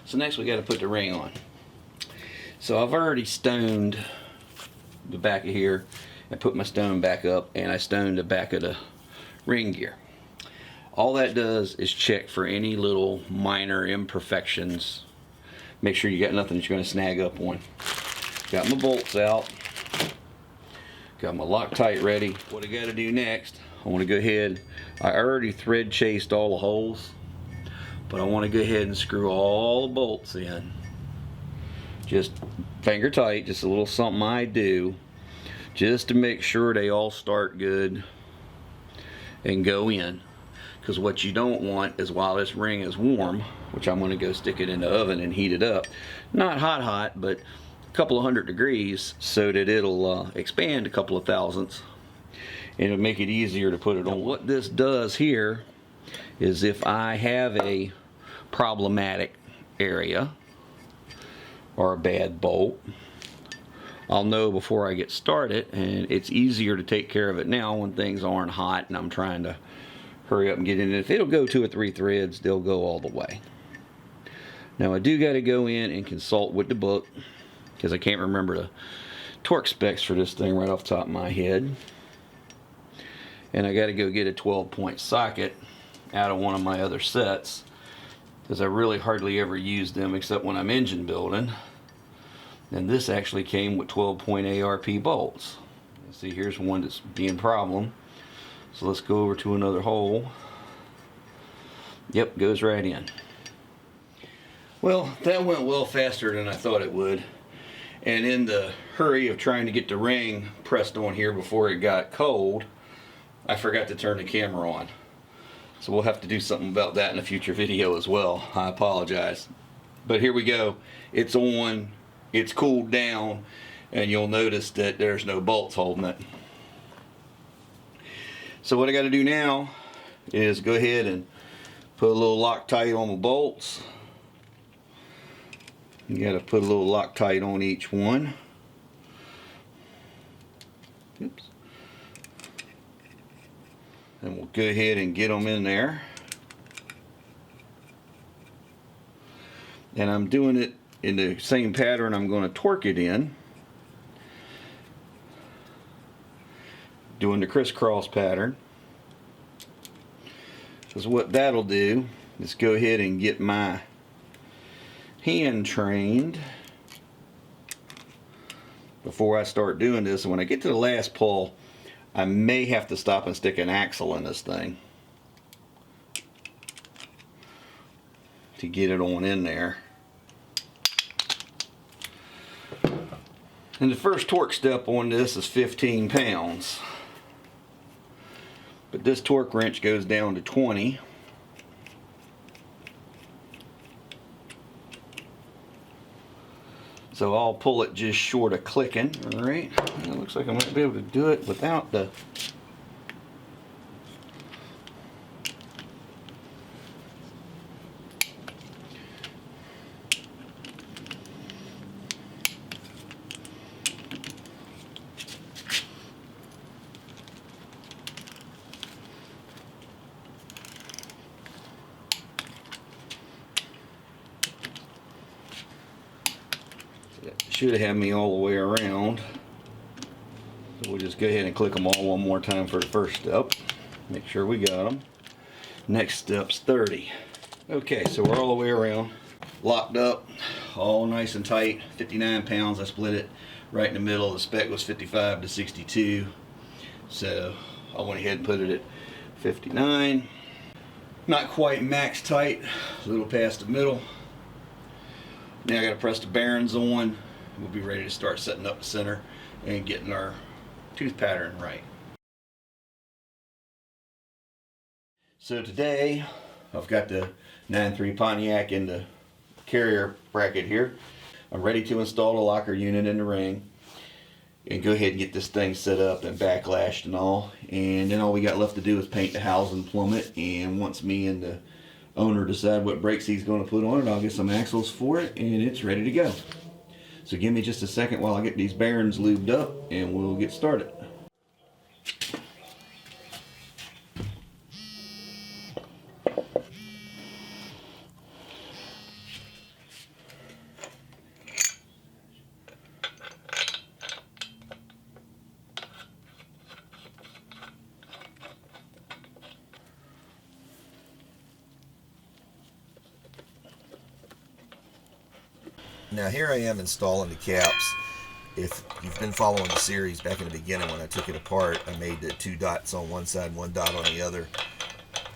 So next we got to put the ring on. So I've already stoned the back of here and put my stone back up, and I stoned the back of the ring gear. All that does is check for any little minor imperfections. Make sure you got nothing that you're going to snag up on. Got my bolts out. Got my Loctite ready. What I got to do next, I want to go ahead. I already thread chased all the holes, but I want to go ahead and screw all the bolts in. Just finger tight, just a little something I do, just to make sure they all start good and go in. Because what you don't want is, while this ring is warm, which I'm going to go stick it in the oven and heat it up, not hot, but a couple of 100 degrees, so that it'll expand a couple of thousandths, and it'll make it easier to put it on. What this does here is, if I have a problematic area or a bad bolt, I'll know before I get started, and it's easier to take care of it now when things aren't hot and I'm trying to hurry up and get in it. If it'll go 2 or 3 threads, they'll go all the way. Now I do got to go in and consult with the book, because I can't remember the torque specs for this thing right off the top of my head. And I got to go get a 12-point socket out of one of my other sets, because I really hardly ever use them except when I'm engine building. And this actually came with 12-point ARP bolts. See, here's one that's being a problem. So let's go over to another hole. Yep, goes right in. Well, that went well faster than I thought it would. And in the hurry of trying to get the ring pressed on here before it got cold, I forgot to turn the camera on. So we'll have to do something about that in a future video as well. I apologize. But here we go. It's on, it's cooled down, and you'll notice that there's no bolts holding it. So what I got to do now is go ahead and put a little Loctite on the bolts. You got to put a little Loctite on each one. Oops. And we'll go ahead and get them in there. And I'm doing it in the same pattern I'm going to torque it in. Doing the crisscross pattern, because what that'll do is go ahead and get my hand trained before I start doing this. And when I get to the last pull, I may have to stop and stick an axle in this thing to get it on in there. And the first torque step on this is 15 pounds. But this torque wrench goes down to 20. So I'll pull it just short of clicking. Alright, it looks like I might be able to do it without the... Should have had me all the way around. So we'll just go ahead and click them all one more time for the first step. Make sure we got them. Next step's 30. Okay, so we're all the way around. Locked up, all nice and tight. 59 pounds, I split it right in the middle. The spec was 55 to 62. So I went ahead and put it at 59. Not quite max tight, a little past the middle. Now I got to press the bearings on. We'll be ready to start setting up the center and getting our tooth pattern right. So today I've got the 9.3 Pontiac in the carrier bracket here. I'm ready to install the locker unit in the ring and go ahead and get this thing set up and backlashed and all. And then all we got left to do is paint the housing, plumb it, and once me and the owner decide what brakes he's going to put on it, I'll get some axles for it and it's ready to go. So give me just a second while I get these bearings lubed up and we'll get started. Now here I am installing the caps. If you've been following the series back in the beginning when I took it apart, I made the 2 dots on one side, 1 dot on the other.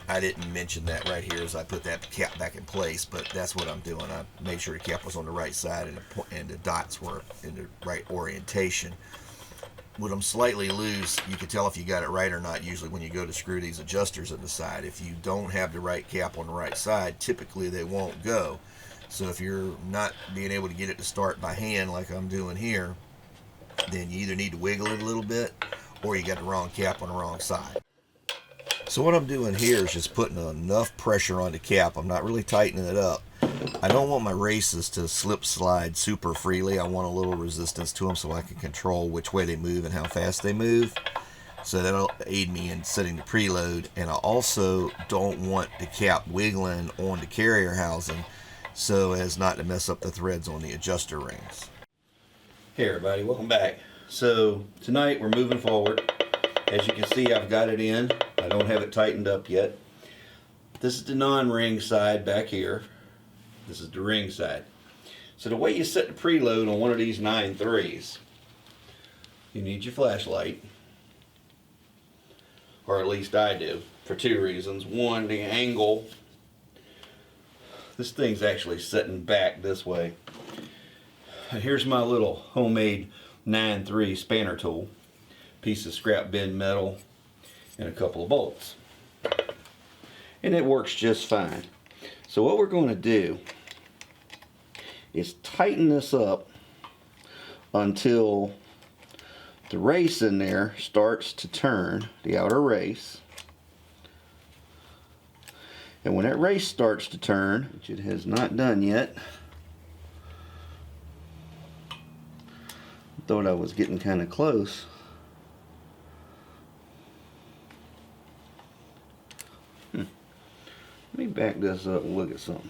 I didn't mention that right here as I put that cap back in place, but that's what I'm doing. I made sure the cap was on the right side and the dots were in the right orientation. With them slightly loose, you can tell if you got it right or not usually when you go to screw these adjusters in the side. If you don't have the right cap on the right side, typically they won't go. So if you're not being able to get it to start by hand like I'm doing here, then you either need to wiggle it a little bit or you got the wrong cap on the wrong side. So what I'm doing here is just putting enough pressure on the cap. I'm not really tightening it up. I don't want my races to slip slide super freely. I want a little resistance to them so I can control which way they move and how fast they move. So that'll aid me in setting the preload. And I also don't want the cap wiggling on the carrier housing so as not to mess up the threads on the adjuster rings. Hey everybody, welcome back. So tonight we're moving forward. As you can see, I've got it in. I don't have it tightened up yet. This is the non-ring side back here. This is the ring side. So the way you set the preload on one of these 9.3s, you need your flashlight, or at least I do, for 2 reasons. One, the angle. This thing's actually sitting back this way. And here's my little homemade 9.3 spanner tool. Piece of scrap bin metal and a couple of bolts. And it works just fine. So what we're going to do is tighten this up until the race in there starts to turn, the outer race. And when that race starts to turn, which it has not done yet, thought I was getting kind of close. Let me back this up and look at something.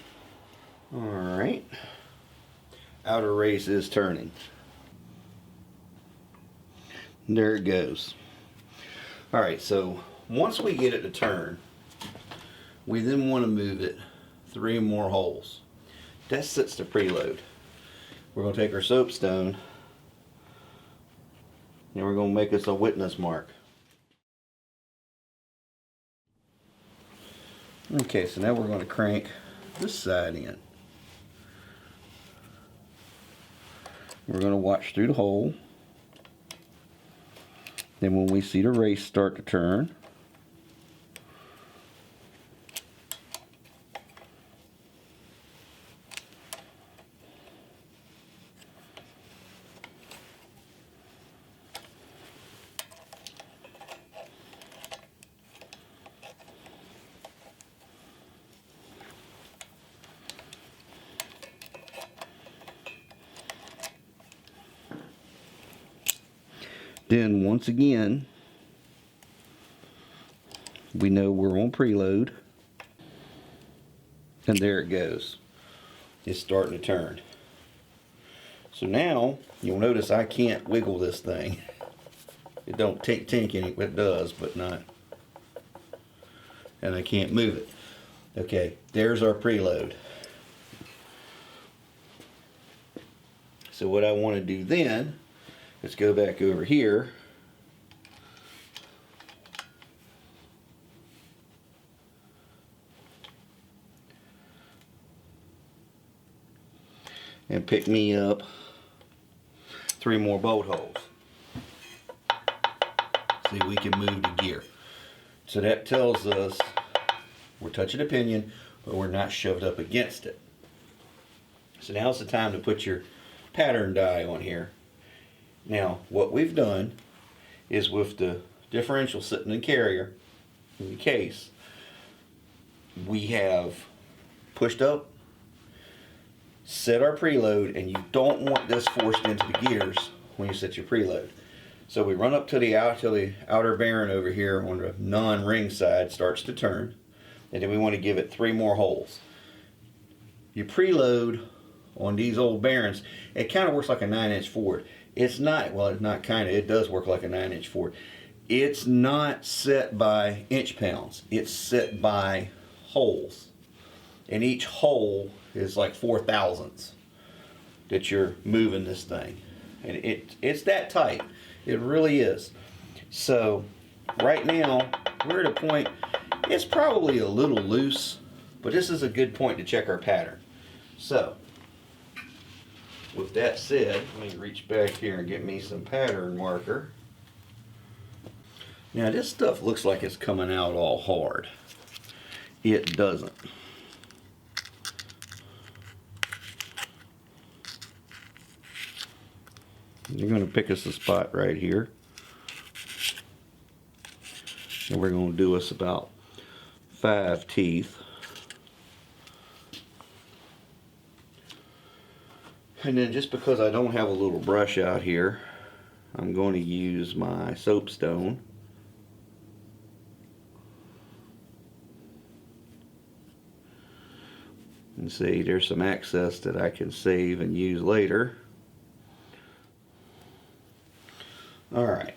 Alright. Outer race is turning. There it goes. Alright, so once we get it to turn, we then want to move it 3 more holes. That sets the preload. We're going to take our soapstone and we're going to make us a witness mark. Okay, so now we're going to crank this side in. We're going to watch through the hole. Then when we see the race start to turn, then once again, we know we're on preload, and there it goes. It's starting to turn. So now, you'll notice I can't wiggle this thing. It don't tink any, it does, but not. And I can't move it. Okay, there's our preload. So what I want to do then, let's go back over here. And pick me up 3 more bolt holes. See, we can move the gear. So that tells us we're touching the pinion, but we're not shoved up against it. So now's the time to put your pattern die on here. Now, what we've done is with the differential sitting in the carrier, in the case, we have pushed up, set our preload, and you don't want this forced into the gears when you set your preload. So we run up to the outer bearing over here on the non-ring side starts to turn, and then we want to give it 3 more holes. Your preload on these old bearings, it kind of works like a 9-inch Ford. It's not, well, it's not kind of, it does work like a 9-inch Ford. It's not set by inch pounds, it's set by holes. And each hole is like 4 thousandths. that you're moving this thing. And it's that tight. It really is. So right now we're at a point, it's probably a little loose, but this is a good point to check our pattern. So with that said, let me reach back here and get me some pattern marker. Now this stuff looks like it's coming out all hard. It doesn't. You're going to pick us a spot right here. And we're going to do us about 5 teeth. And then just because I don't have a little brush out here, I'm going to use my soapstone. And see, there's some excess that I can save and use later. Alright.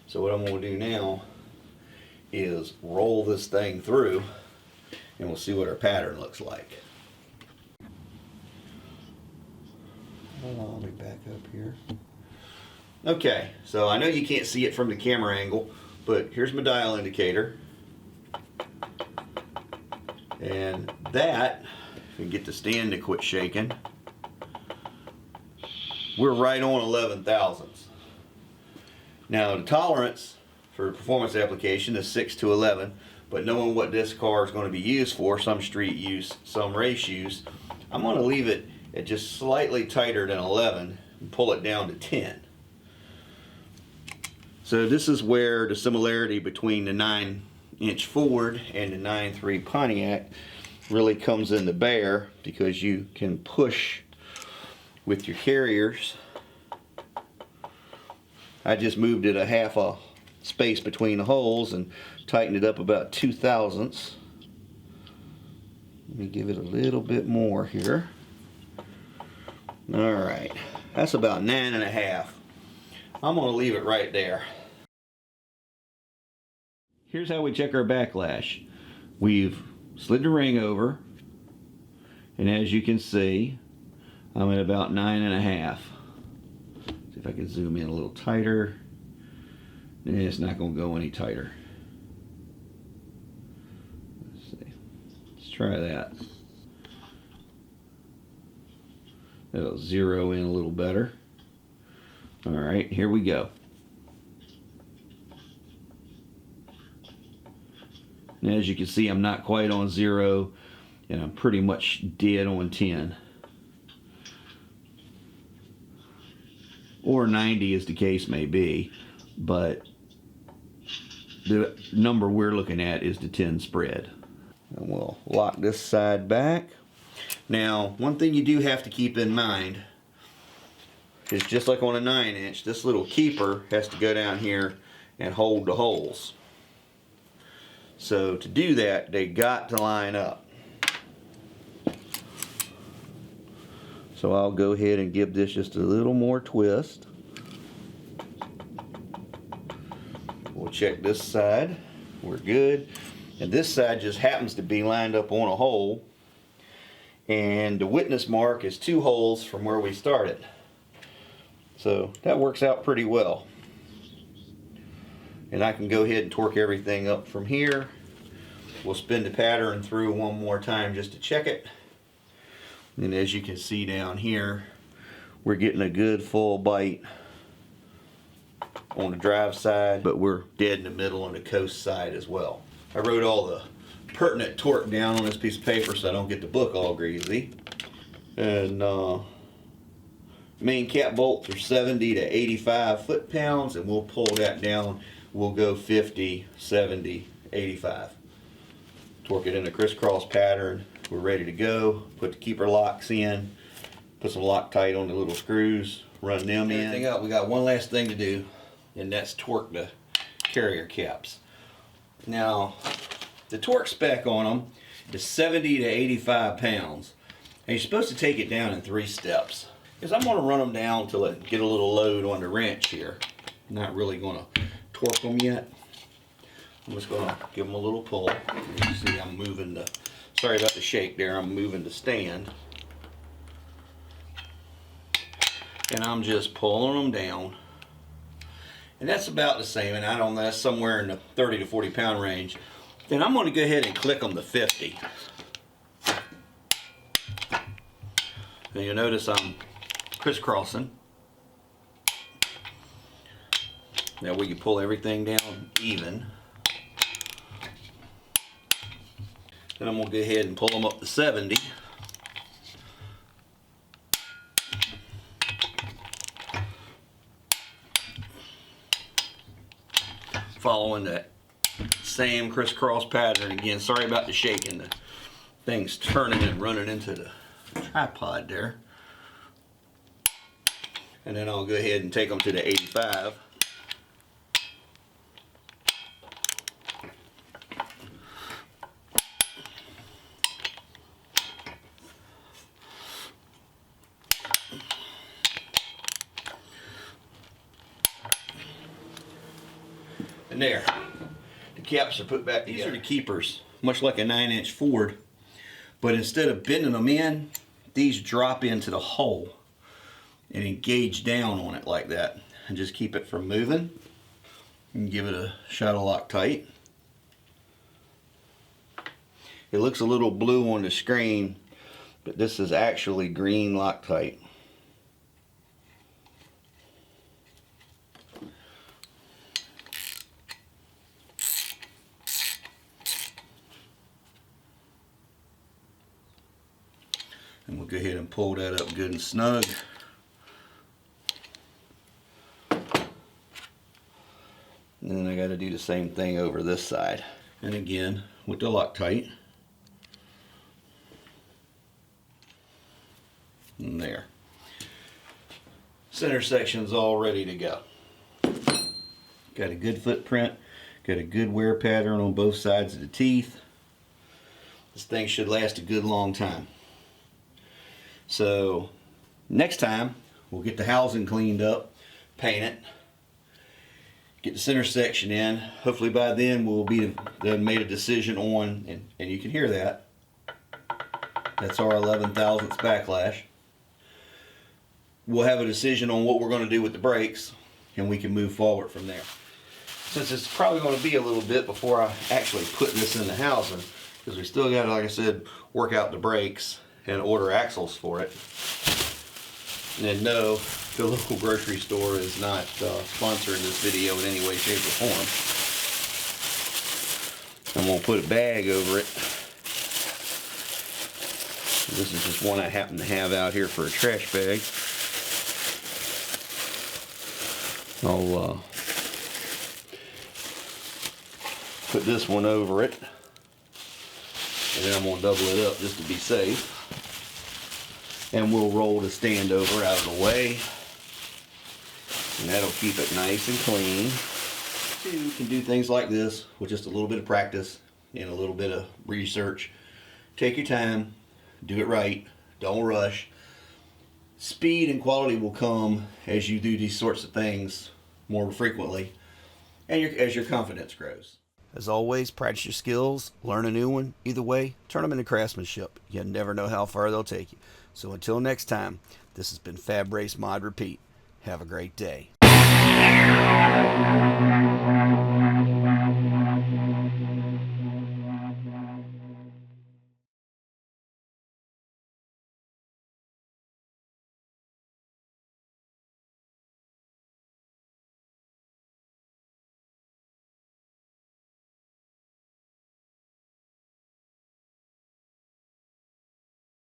So what I'm going to do now is roll this thing through and we'll see what our pattern looks like. Let me back up here. Okay, so I know you can't see it from the camera angle, but here's my dial indicator. And that, if I can get the stand to quit shaking, we're right on 11 thousandths. Now the tolerance for performance application is 6 to 11, but knowing what this car is going to be used for, some street use, some race use, I'm going to leave it at just slightly tighter than 11 and pull it down to 10. So this is where the similarity between the 9-inch Ford and the 9.3 Pontiac really comes into bear, because you can push with your carriers. I just moved it a half a space between the holes and tightened it up about 2 thousandths. Let me give it a little bit more here. Alright, that's about 9.5. I'm going to leave it right there. Here's how we check our backlash. We've slid the ring over, and as you can see, I'm at about 9.5. See if I can zoom in a little tighter. And it's not going to go any tighter. Let's see. Let's try that. That'll zero in a little better. Alright, here we go. And as you can see, I'm not quite on 0, and I'm pretty much dead on 10. Or 90 as the case may be, but the number we're looking at is the 10 spread. And we'll lock this side back. Now, one thing you do have to keep in mind is, just like on a 9-inch, this little keeper has to go down here and hold the holes. So to do that, they got to line up. So I'll go ahead and give this just a little more twist. We'll check this side. We're good. And this side just happens to be lined up on a hole. And the witness mark is 2 holes from where we started. So that works out pretty well. And I can go ahead and torque everything up from here. We'll spin the pattern through one more time just to check it. And as you can see down here, we're getting a good full bite on the drive side, but we're dead in the middle on the coast side as well. I wrote all the pertinent torque down on this piece of paper so I don't get the book all greasy. And main cap bolts are 70 to 85 foot-pounds, and we'll pull that down. We'll go 50, 70, 85. Torque it in a crisscross pattern. We're ready to go. Put the keeper locks in. Put some Loctite on the little screws. Run them in. Everything up. We got one last thing to do, and that's torque the carrier caps. Now, the torque spec on them is 70 to 85 pounds. And you're supposed to take it down in 3 steps. Because I'm going to run them down until I get a little load on the wrench here. I'm not really going to torque them yet. I'm just going to give them a little pull. You see I'm moving the, sorry about the shake there, I'm moving the stand. and I'm just pulling them down. And that's about the same, and I don't know, that's somewhere in the 30 to 40 pound range. Then I'm going to go ahead and click them to 50. And you'll notice I'm crisscrossing. Now we can pull everything down even. Then I'm going to go ahead and pull them up to 70. Following that same crisscross pattern again. Sorry about the shaking. The thing's turning and running into the tripod there. And then I'll go ahead and take them to the 85. And there, the caps are put back together. These are the keepers, much like a 9-inch Ford, but instead of bending them in, these drop into the hole and engage down on it like that, and just keep it from moving. And give it a shot of Loctite. It looks a little blue on the screen, but this is actually green Loctite. And we'll go ahead and pull that up good and snug. And then I got to do the same thing over this side. And again, with the Loctite. And there. Center section's all ready to go. Got a good footprint. Got a good wear pattern on both sides of the teeth. This thing should last a good long time. So next time we'll get the housing cleaned up, paint it, get the center section in. Hopefully by then we'll be done made a decision on, and you can hear that. That's our 11 thousandths backlash. We'll have a decision on what we're going to do with the brakes, and we can move forward from there. Since it's probably going to be a little bit before I actually put this in the housing, because we still got to, like I said, work out the brakes and order axles for it. And no, the local grocery store is not sponsoring this video in any way, shape, or form. I'm going to put a bag over it. This is just one I happen to have out here for a trash bag. I'll put this one over it. And then I'm going to double it up just to be safe. And we'll roll the stand over out of the way. And that'll keep it nice and clean. You can do things like this with just a little bit of practice and a little bit of research. Take your time, do it right, don't rush. Speed and quality will come as you do these sorts of things more frequently and as your confidence grows. As always, practice your skills, learn a new one. Either way, turn them into craftsmanship. You never know how far they'll take you. So until next time, this has been Fab Race Mod Repeat. Have a great day.